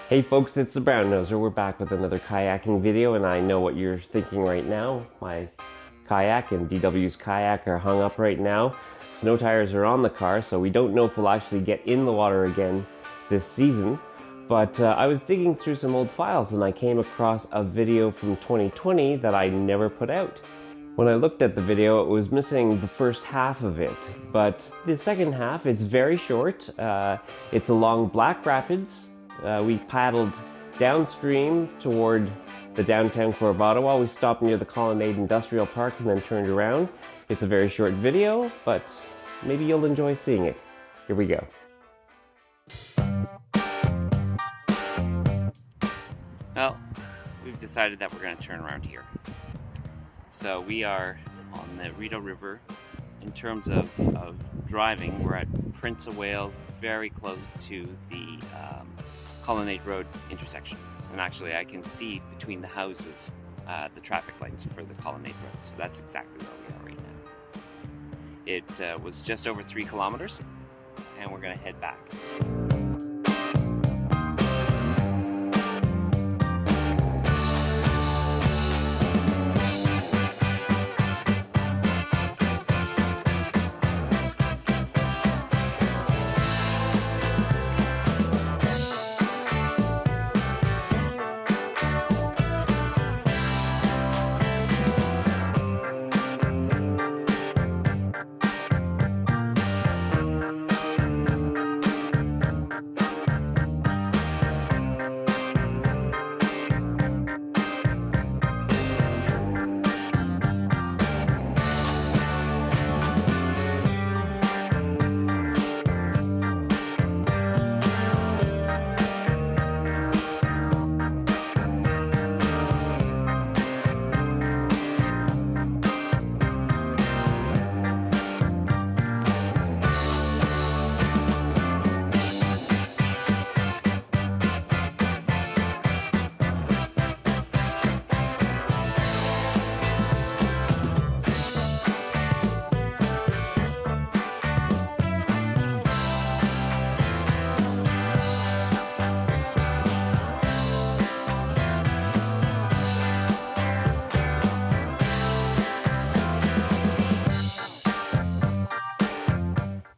Hey folks, it's the Brown Noser. We're back with another kayaking video, and I know what you're thinking right now. My kayak and DW's kayak are hung up right now. Snow tires are on the car, so we don't know if we'll actually get in the water again this season. But I was digging through some old files and I came across a video from 2020 that I never put out. When I looked at the video, it was missing the first half of it, but the second half, it's very short. It's along Black Rapids. We paddled downstream toward the downtown core of Ottawa. We stopped near the Colonnade Industrial Park and then turned around. It's a very short video, but maybe you'll enjoy seeing it. Here we go. Well, we've decided that we're going to turn around here. So we are on the Rideau River. In terms of driving, we're at Prince of Wales, very close to the Colonnade Road intersection. And actually I can see between the houses the traffic lights for the Colonnade Road. So that's exactly where we are right now. It was just over 3 kilometers and we're going to head back.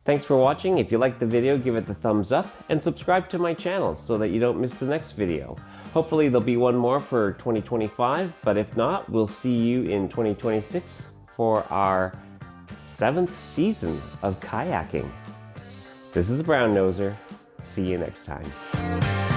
Thanks for watching. If you liked the video, give it the thumbs up and subscribe to my channel so that you don't miss the next video. Hopefully there'll be one more for 2025, but if not, we'll see you in 2026 for our 7th season of kayaking. This is the Brown Noser. See you next time.